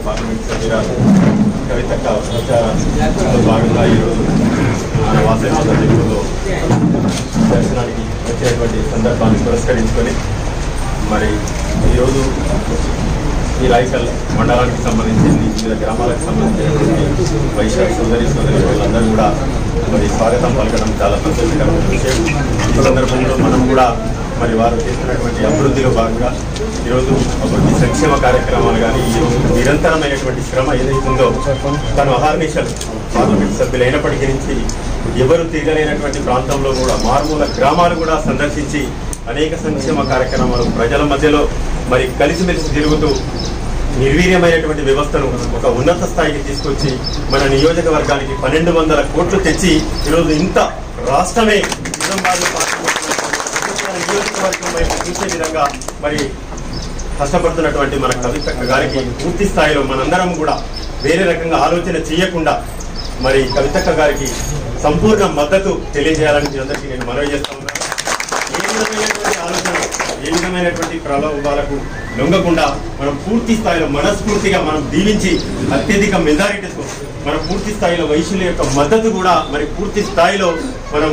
Parliament సభ్యురాలు కవితక్క భాగంగా ఈరోజు వాసవి మాత టెంపుల్లో దర్శనానికి వచ్చేటువంటి సందర్భాన్ని పురస్కరించుకొని మరి ఈరోజు ఈ రాయకల్ మండలానికి సంబంధించి వివిధ గ్రామాలకు సంబంధించినటువంటి వైశ్య సోదరి వాళ్ళందరూ కూడా మరి స్వాగతం పలకడం చాలా సంతోషకరమైన విషయం. ఈ సందర్భంలో మనం కూడా మరి వారు చేస్తున్నటువంటి అభివృద్ధిలో భాగంగా ఈరోజు అభివృద్ధి సంక్షేమ కార్యక్రమాలు కానీ ఈరోజు నిరంతరమైనటువంటి శ్రమ ఏదైతుందో తను అహర్నిశలు పార్లమెంట్ సభ్యులు అయినప్పటికీ నుంచి ఎవరు తిరగలేనటువంటి ప్రాంతంలో కూడా మారుమూల గ్రామాలు కూడా సందర్శించి అనేక సంక్షేమ కార్యక్రమాలు ప్రజల మధ్యలో మరి కలిసిమెలిసి తిరుగుతూ నిర్వీర్యమైనటువంటి వ్యవస్థను ఒక ఉన్నత స్థాయికి తీసుకొచ్చి మన నియోజకవర్గానికి 1200 కోట్లు తెచ్చి ఈరోజు ఇంత రాష్ట్రమే నియోజకవర్గం వైపు చూసే విధంగా మరి కష్టపడుతున్నటువంటి మన కవితక్క గారికి పూర్తి స్థాయిలో మనందరం కూడా వేరే రకంగా ఆలోచన చేయకుండా మరి కవితక్క గారికి సంపూర్ణ మద్దతు తెలియజేయాలని మీ అందరికీ నేను మనవి చేస్తా ఉన్నాను. ఏ విధమైనటువంటి ఆలోచన ఏ విధమైనటువంటి ప్రలోభాలకు లొంగకుండా మనం పూర్తి స్థాయిలో మనస్ఫూర్తిగా మనం దీవించి అత్యధిక మెజారిటీతో మనం పూర్తి స్థాయిలో వైశ్యుల యొక్క మద్దతు కూడా మరి పూర్తి స్థాయిలో మనం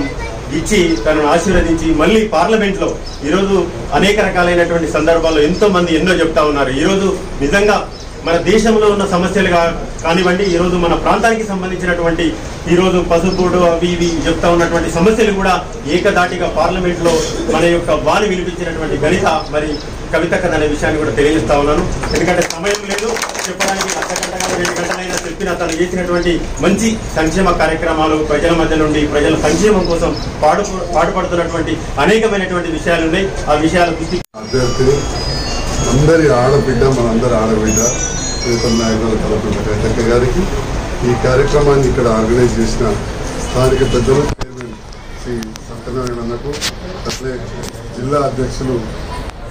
ఇచ్చి తనను ఆశీర్వదించి మళ్ళీ పార్లమెంట్ లో ఈరోజు అనేక రకాలైనటువంటి సందర్భాల్లో ఎంతో మంది ఎన్నో చెప్తా ఉన్నారు. ఈరోజు నిజంగా మన దేశంలో ఉన్న సమస్యలు కానివ్వండి, ఈరోజు మన ప్రాంతానికి సంబంధించినటువంటి ఈరోజు పసుపుడు అవి ఇవి చెప్తా ఉన్నటువంటి సమస్యలు కూడా ఏకదాటిగా పార్లమెంట్ లో మన యొక్క వాణి వినిపించినటువంటి ఘనత మరి కవితక్క అనే విషయాన్ని కూడా తెలియజేస్తా ఉన్నాను. ఎందుకంటే సమయం లేదు చెప్పడానికి, అర్ధగంటగా 2 గంటలైనా చెప్పిన తను చేసినటువంటి మంచి సంక్షేమ కార్యక్రమాలు ప్రజల మధ్య నుండి ప్రజల సంక్షేమం కోసం పాటుపడుతున్నటువంటి అనేకమైనటువంటి విషయాలు ఉన్నాయి. ఆ విషయాల దృష్టి అందరి ఆడబిడ్డ మనందరి ఆడబిడ్డ ప్రీతం నాయకుల తలపెట్టిన కవితక్క గారికి ఈ కార్యక్రమాన్ని ఇక్కడ ఆర్గనైజ్ చేసిన స్థానిక పెద్దలు చైర్మన్ శ్రీ సత్యనారాయణకు, అట్లే జిల్లా అధ్యక్షులు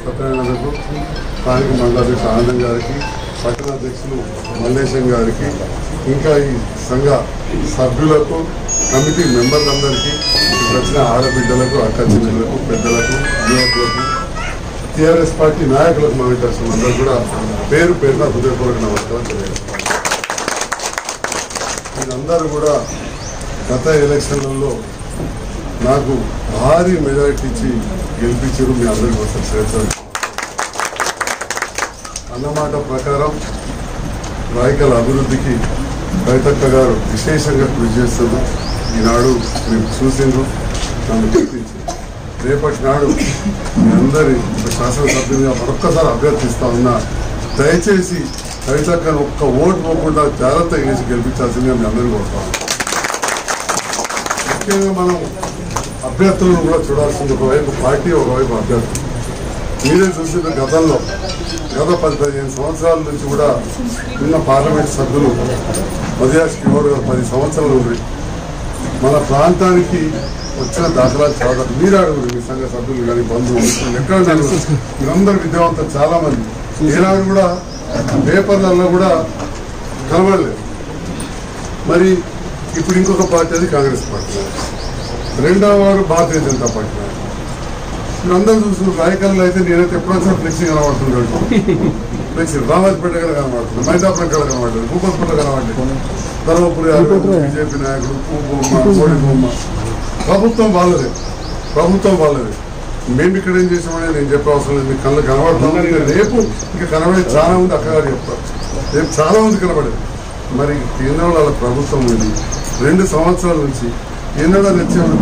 సత్యనారాయణకు, స్థానిక మండలాధ్యక్షులు ఆనందం గారికి, పట్టణాధ్యక్షులు మల్లేశం గారికి, ఇంకా ఈ సంఘ సభ్యులకు, కమిటీ మెంబర్లందరికీ, వచ్చిన ఆడబిడ్డలకు, అక్క చెల్లెలకు, పెద్దలకు, యువకులకు, టీఆర్ఎస్ పార్టీ నాయకులకు మాట్లాడుతున్న అందరూ కూడా పేరు పేరున హృదయపూర్వక నమస్కారం తెలియజేస్తాను. మీరందరూ కూడా గత ఎలక్షన్లలో నాకు భారీ మెజారిటీ ఇచ్చి గెలిపించారు. మీ అందరికీ ఒకసారి చేర్చారు అన్నమాట ప్రకారం రాయకల్ అభివృద్ధికి కవితక్క గారు విశేషంగా కృషి చేస్తున్నారు. ఈనాడు మీరు చూసిండ్రు, నన్ను గుర్తించారు. రేపటి నాడు మీ అందరి శాసనసభ్యులుగా మరొక్కసారి అభ్యర్థిస్తా ఉన్నా, దయచేసి కవితక్కను ఒక్క ఓటు పోకుండా జాగ్రత్తగా చేసి గెలిపించాల్సిందిగా మీ అందరికీ కోరుతాను. ముఖ్యంగా మనం అభ్యర్థులను కూడా చూడాల్సింది, ఒకవైపు పార్టీ, ఒకవైపు అభ్యర్థులు. మీరే చూసిన గతంలో గత 10-15 సంవత్సరాల నుంచి కూడా ఉన్న పార్లమెంట్ సభ్యులు మధ్యాష్ కివోడ్ గారు 10 సంవత్సరాలు ఉంది. మన ప్రాంతానికి వచ్చిన దాఖలాలు చాలా. మీరు అడుగురు మీ సంఘ సభ్యులు కానీ బంధువులు ఎక్కడ మీరందరూ విద్యావంతులు చాలా మంది. ఈనాడు కూడా పేపర్లలో కూడా కనబడలేదు. మరి ఇప్పుడు ఇంకొక పార్టీ అది కాంగ్రెస్ పార్టీ, రెండవ వారు భారతీయ జనతా పార్టీ. మీరందరూ చూసిన రాయకల్లో అయితే నేనైతే ఎప్పుడొచ్చినా ఫ్లెక్సీ కనబడుతున్నాడు. ఫ్లెక్సీ రామాజపేట కూడా కనబడుతుంది, మైదాపురం కూడా కనబడలేదు, భూపత్పేట కనబడలేదు, ధర్మపురి బీజేపీ నాయకుడు బొమ్మ, మోడీ బొమ్మ. ప్రభుత్వం వాళ్ళదే, ప్రభుత్వం వాళ్ళదే. మేము ఇక్కడ ఏం చేసామని నేను చెప్పే అవసరం లేదు. మీకు కళ్ళు కనబడుతున్నాం. రేపు ఇంకా కనబడేది చాలా ఉంది. అక్కగారు చెప్తారు, రేపు చాలా ఉంది కనబడేది. మరి కేంద్రంలో వాళ్ళ ప్రభుత్వం ఉంది. 2 సంవత్సరాల నుంచి ఎన్నడో తెచ్చేవాడు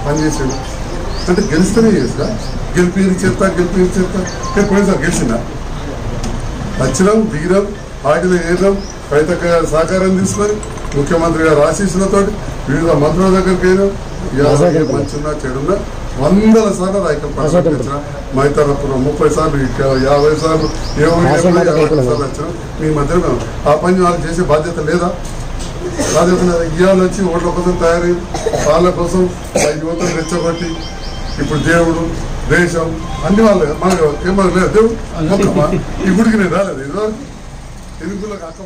పనిచేసాడు అంటే గెలుస్తూనే చేస్తా, గెలిపి చేస్తా పోయినసారి గెలిచిందా? వచ్చినాం, దిగినాం, పార్టీలో ఏదాం, కవితక్క గారి సహకారం తీసుకొని ముఖ్యమంత్రి గారు ఆశీస్సులతో వివిధ మంత్రుల దగ్గరికి అయినాం. మంచిగా చెడున్నా 100 సార్లు రాయకల్ ప్రకటించిన మైతానపురం 30 సార్లు, 50 సార్లు, 50 సార్లు వచ్చినాం. మీ మధ్యలో ఆ పని వాళ్ళు చేసే బాధ్యత లేదా? బాధ్యత లేదా? ఇవాళ వచ్చి ఓట్ల కోసం తయారయ్యి వాళ్ళ కోసం యువతను రెచ్చగొట్టి ఇప్పుడు దేవుడు దేశం అన్ని వాళ్ళు మనకు ఏమన్నా లేదు. దేవుడు ఈ గుడికి నేను రాలేదు. ఇదివరకు ఎదుగులకు అక్క